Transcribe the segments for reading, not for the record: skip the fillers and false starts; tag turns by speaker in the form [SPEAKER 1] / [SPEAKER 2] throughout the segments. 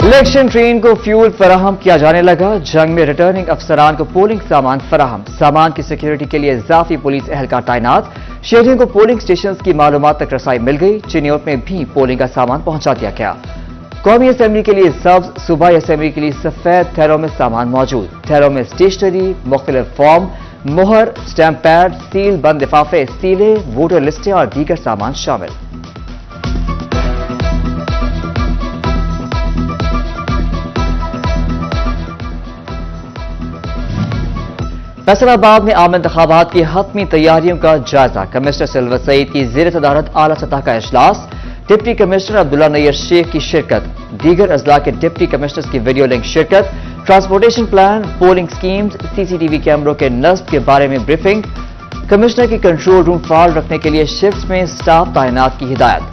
[SPEAKER 1] Election train को fuel फराहम किया जाने लगा। जंग में रिटर्निंग अफसरान को पोलिंग सामान फराहम। सामान की सिक्योरिटी के लिए इजाफी पुलिस एहलकार तैनात। शहरियों को पोलिंग स्टेशन की मालूमात तक रसाई मिल गई। चिन्योट में भी पोलिंग का सामान पहुंचा दिया गया। कौमी असेंबली के लिए सब्ज, सूबाई असेंबली के लिए सफेद थैलों में सामान मौजूद। थैलों में स्टेशनरी, मुख्तलिफ फॉर्म, मोहर, स्टैंप पैड, सील बंद लिफाफे, सीले, वोटर लिस्टें और दीगर सामान शामिल। फैसलाबाद में आम इंतखाबात की हतमी तैयारियों का जायजा। कमिश्नर सिल्वर सईद की ज़ेर सदारत आला सतह का इजलास। डिप्टी कमिश्नर अब्दुल्ला नैयर शेख की शिरकत। दीगर अजला के डिप्टी कमिश्नर्स की वीडियो लिंक शिरकत। Transportation plan, polling schemes, CCTV कैमरों के नस्ब के बारे में ब्रीफिंग। कमिश्नर की कंट्रोल रूम फाल रखने के लिए शिफ्ट में स्टाफ तैनात की हिदायत।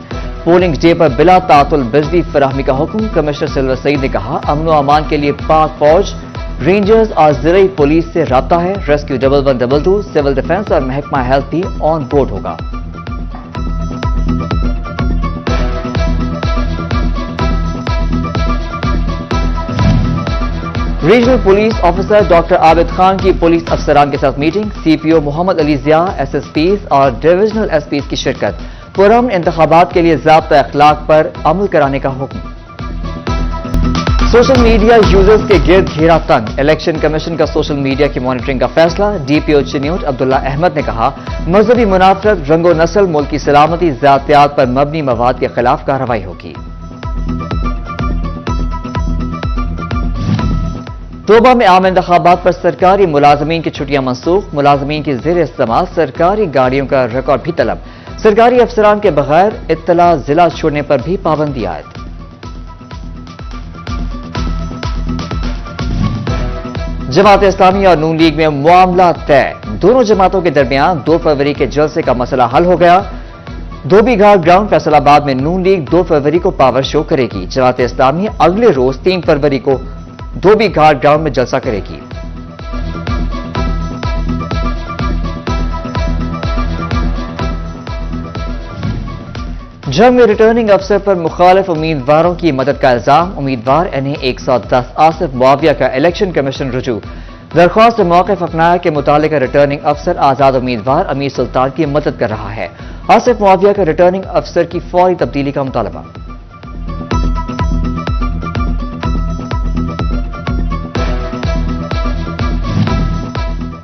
[SPEAKER 1] पोलिंग डे पर बिला तातुल बिजली फराहमी का हुक्म। कमिश्नर सिल्वर सईद ने कहा, अमन व अमान के लिए पाक फौज, रेंजर्स और ज़िले पुलिस से राब्ता है। रेस्क्यू 1122, सिविल डिफेंस और महकमा हेल्थ भी ऑन बोर्ड होगा। Regional police officer doctor Abid Khan की पुलिस अफसरान के साथ मीटिंग। सीपीओ मोहम्मद अली जिया, एसएसपीज और डिविजनल एसपीज की शिरकत। पुरअमन इंतखाबात के लिए ज़ाब्ता अखलाक पर अमल कराने का हुक्म। सोशल मीडिया यूजर्स के गिर्द घेरा तंग। इलेक्शन कमीशन का सोशल मीडिया की मॉनिटरिंग का फैसला। डीपीओ चिन्योट अब्दुल्ला अहमद ने कहा, मजहबी मुनाफरत, रंगो नस्ल, मुल्क की सलामती, ज़ातियात पर मबनी मवाद के खिलाफ कार्रवाई होगी। तोबा में आम इंतखाबात पर सरकारी मुलाजमीन की छुट्टियां मनसूख। मुलाजमीन की ज़ेर इस्तेमाल सरकारी गाड़ियों का रिकॉर्ड भी तलब। सरकारी अफसरान के बगैर इत्तला जिला छोड़ने पर भी पाबंदी आयद। जमात इस्लामी और नून लीग में मामला तय। दोनों जमातों के दरमियान 2 फरवरी के जलसे का मसला हल हो गया। धोबी घाट ग्राउंड फैसलाबाद में नून लीग 2 फरवरी को पावर शो करेगी। जमात इस्लामी अगले रोज 3 फरवरी को धोबी घाट ग्राउंड में जलसा करेगी। जंग में रिटर्निंग अफसर पर मुखालिफ उम्मीदवारों की मदद का इल्जाम। उम्मीदवार NA 110 आसिफ मुआविया का इलेक्शन कमीशन रुजू। दरख्वास्त से मौक़िफ़ अपनाया कि मुतालिका रिटर्निंग अफसर आजाद उम्मीदवार अमीर सुल्तान की मदद कर रहा है। आसिफ मुआविया का रिटर्निंग अफसर की फौरी तब्दीली का मुतालबा।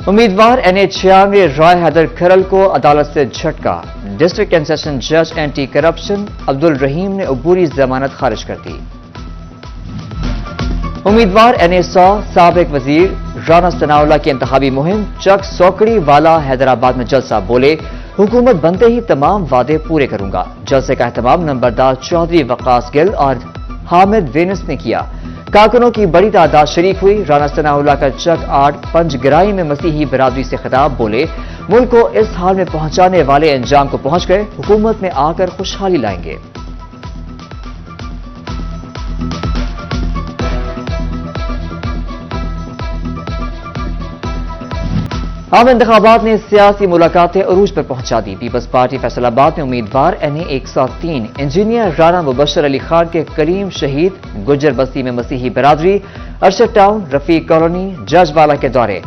[SPEAKER 1] उम्मीदवार NA 96 राय हैदर खरल को अदालत से झटका। डिस्ट्रिक्ट एंड सेशन जज एंटी करप्शन अब्दुल रहीम ने अबूरी जमानत खारिज कर दी। उम्मीदवार NA 100 साबिक वजीर राना सनाउल्लाह की इंतखाबी मुहिम। चक सौकड़ी वाला हैदराबाद में जलसा। बोले, हुकूमत बनते ही तमाम वादे पूरे करूंगा। जलसे का एहतमाम नंबरदार चौधरी वकास गिल और हामिद वेनिस ने किया। कारकुनों की बड़ी तादाद शरीक हुई। राना सनाउल्लाह का चक 8 पंजगराई में मसीही बिरादरी से खिताब। बोले, मुल्क को इस हाल में पहुंचाने वाले अंजाम को पहुंच गए। हुकूमत में आकर खुशहाली लाएंगे। आम इंतखाबात ने सियासी मुलाकातें अरूज पर पहुंचा दी। पीपल्स पार्टी फैसलाबाद में उम्मीदवार NA 103 इंजीनियर राना मुबशर अली खान के करीम शहीद गुज्जर बस्ती में मसीही बिरादरी। अरशद टाउन, रफीक कॉलोनी, जजवाला के दौरे।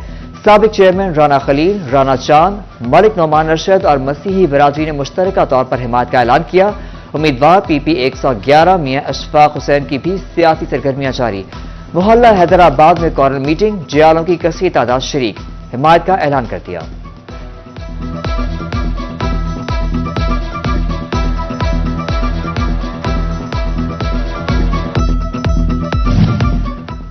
[SPEAKER 1] साबिक चेयरमैन राना खलील, राना चांद, मलिक नौमान अरशद और मसीही बिरादरी ने मुश्तरका तौर पर हिमायत का ऐलान किया। उम्मीदवार PP 111 मियां अशफाक हुसैन की भी सियासी सरगर्मियां जारी। मोहल्ला हैदराबाद में कॉर्नर मीटिंग। जियालों की कसीर तादाद शरीक। हिमायत का ऐलान कर दिया।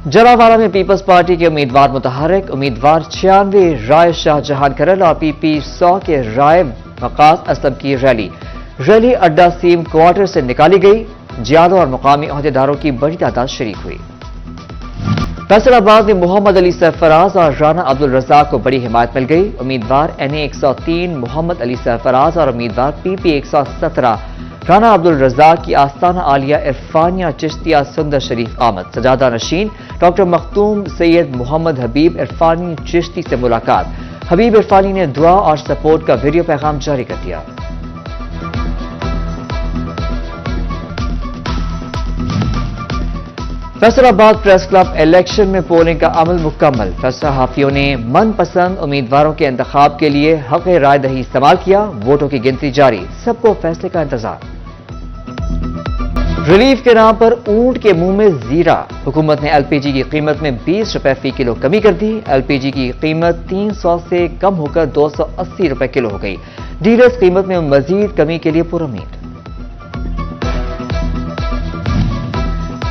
[SPEAKER 1] जलावाला में पीपल्स पार्टी के उम्मीदवार मुतहर्रिक। उम्मीदवार 96 राय शाहजहान खरल और PP 100 के राय वकास असलम की रैली अड्डा सीम क्वार्टर से निकाली गई। जियालों और मुकामी अहदेदारों की बड़ी तादाद शरीक हुई। फैसलाबाद में मोहम्मद अली सरफराज और राना अब्दुल रज़ाक को बड़ी हिमायत मिल गई। उम्मीदवार NA 103 मोहम्मद अली सरफराज और उम्मीदवार PP 117 राना अब्दुल रज़ाक की आस्ताना आलिया इरफानिया चिश्तिया सुंदर शरीफ आमद। सजादा नशीन डॉक्टर मखतूम सैयद मोहम्मद हबीब इरफानी चिश्ती से मुलाकात। हबीब इरफानी ने दुआ और सपोर्ट का वीडियो पैगाम जारी कर दिया। فیصل آباد پریس کلب الیکشن میں پولنگ کا عمل مکمل. صحافیوں نے من پسند امیدواروں کے انتخاب کے لیے حق رائے دہی استعمال کیا. ووٹوں کی گنتی جاری, سب کو فیصلے کا انتظار. ریلیف کے نام پر اونٹ کے منہ میں زیرہ. حکومت نے ایل پی جی کی قیمت میں 20 روپے فی کلو کمی کر دی. ایل پی جی کی قیمت 300 سے کم ہو کر 280 روپے کلو ہو گئی. ڈیلرز قیمت میں مزید کمی کے لیے پرامید.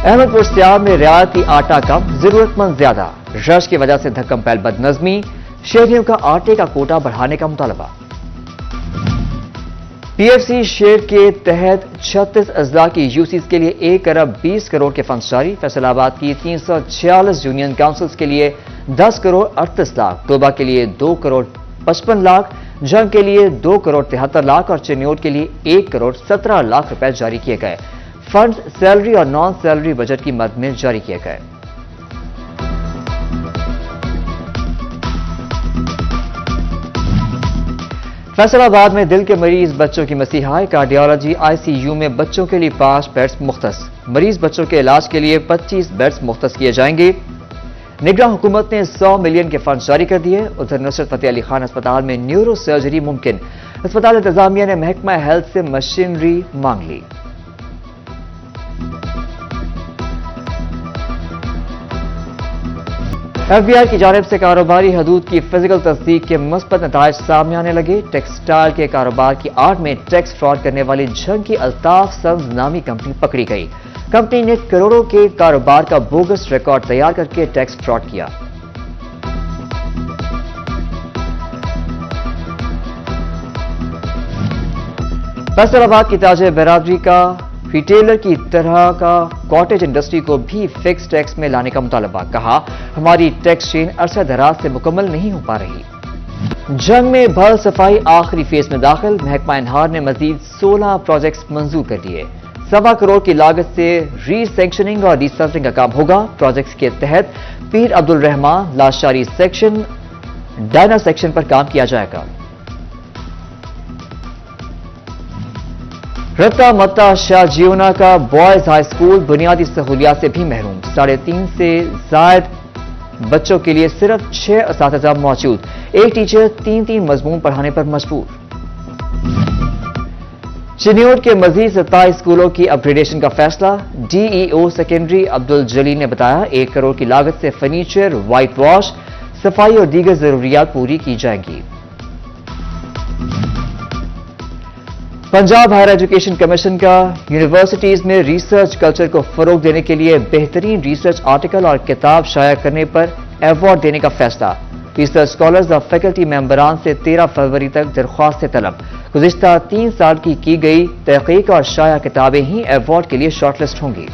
[SPEAKER 1] احمد پور سیاب میں رعایتی آٹا کم, ضرورت مند زیادہ. رش کی وجہ سے دھکم پہل بد نظمی, شہریوں کا آٹے کا کوٹا بڑھانے کا مطالبہ. پی ایف سی شیئر کے تحت 36 اضلاع کی یو سیز کے لیے 1 ارب 20 کروڑ کے فنڈز جاری. فیصل آباد کی 346 یونین کاؤنسلز کے لیے 10 کروڑ 38 لاکھ, توبہ کے لیے 2 کروڑ 55 لاکھ, جنگ کے لیے 2 کروڑ 73 لاکھ اور چنیوٹ کے لیے 1 کروڑ 17 لاکھ روپے جاری کیے گئے. فنڈ سیلری اور نان سیلری بجٹ کی مد میں جاری کیے گئے. فیصل آباد میں دل کے مریض بچوں کی مسیحا. کارڈیالوجی آئی سی یو میں بچوں کے لیے 5 بیڈز مختص. مریض بچوں کے علاج کے لیے 25 بیڈز مختص کیے جائیں گے. نگراں حکومت نے 100 ملین کے فنڈ جاری کر دیے. ادھر نصرت فتح علی خان اسپتال میں نیورو سرجری ممکن. اسپتال انتظامیہ نے محکمہ ہیلتھ سے مشینری مانگ لی. ایف بی آئی کی جانب سے کاروباری حدود کی فزیکل تصدیق کے مثبت نتائج سامنے آنے لگے. ٹیکسٹائل کے کاروبار کی آڑ میں ٹیکس فراڈ کرنے والی جھنگ کی الطاف سنز نامی کمپنی پکڑی گئی. کمپنی نے کروڑوں کے کاروبار کا بوگس ریکارڈ تیار کر کے ٹیکس فراڈ کیا. فیصل آباد کی تاجر برادری کا ریٹیلر کی طرح کا کاٹیج انڈسٹری کو بھی فکس ٹیکس میں لانے کا مطالبہ. کہا, ہماری ٹیکس چین عرصہ دراز سے مکمل نہیں ہو پا رہی. جنگ میں بھل صفائی آخری فیز میں داخل. محکمہ انہار نے مزید 16 پروجیکٹس منظور کر دیے. 1.25 کروڑ کی لاگت سے ری سینکشننگ اور ری سرفنگ کا کام ہوگا. پروجیکٹس کے تحت پیر عبدالرحمان لاشاری سیکشن, ڈائنا سیکشن پر کام کیا جائے گا. رتا متا شاہ جیونا کا بوائز ہائی اسکول بنیادی سہولیات سے بھی محروم. 3.5 سے زائد بچوں کے لیے صرف 6 اساتذہ موجود. ایک ٹیچر 3 مضمون پڑھانے پر مجبور. چنیوٹ کے مزید 27 اسکولوں کی اپ گریڈیشن کا فیصلہ. ڈی ای او سیکنڈری عبدالجلیل نے بتایا, 1 کروڑ کی لاگت سے فرنیچر, وائٹ واش, صفائی اور دیگر ضروریات پوری کی جائیں گی. پنجاب ہائر ایجوکیشن کمیشن کا یونیورسٹیز میں ریسرچ کلچر کو فروغ دینے کے لیے بہترین ریسرچ آرٹیکل اور کتاب شائع کرنے پر ایوارڈ دینے کا فیصلہ. ریسرچ اسکالرز اور فیکلٹی ممبران سے 13 فروری تک درخواست طلب. گزشتہ 3 سال کی گئی تحقیق اور شائع کتابیں ہی ایوارڈ کے لیے شارٹ لسٹ ہوں گی.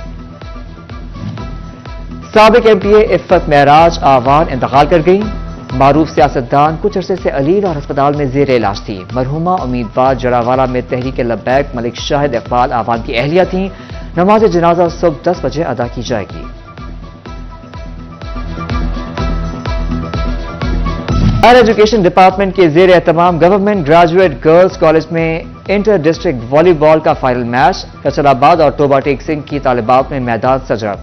[SPEAKER 1] سابق ایم پی اے عفت معراج آوان انتقال کر گئی. معروف سیاستدان کچھ عرصے سے علیل اور ہسپتال میں زیر علاج تھی. مرحومہ امیدوار جڑاوالا میں تحریک لبیک ملک شاہد اقبال آوان کی اہلیہ تھیں. نماز جنازہ صبح 10 بجے ادا کی جائے گی. ہائر ایجوکیشن ڈپارٹمنٹ کے زیر اہتمام گورنمنٹ گریجویٹ گرلز کالج میں انٹر ڈسٹرکٹ والی بال کا فائنل میچ. فیصل آباد اور توبہ ٹیک سنگھ کی طالبات میں میدان سجا.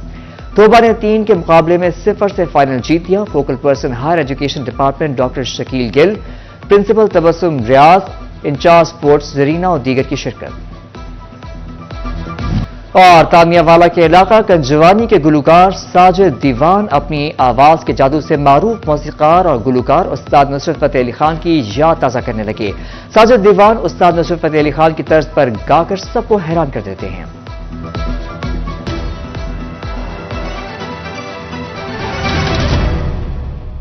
[SPEAKER 1] توبہ نے 3 کے مقابلے میں 0 سے فائنل جیت لیا. Focal person higher education department doctor Shakeel Gul, principal Tabassum Riaz, incharge sports Zarina اور دیگر کی شرکت. اور تانیہ والا کے علاقہ کنجوانی کے گلوکار ساجد دیوان اپنی آواز کے جادو سے معروف موسیقار اور گلوکار استاد نصرت فتح علی خان کی یاد تازہ کرنے لگے. ساجد دیوان استاد نصرت فتح علی خان کی طرز پر گا کر سب کو حیران کر دیتے ہیں.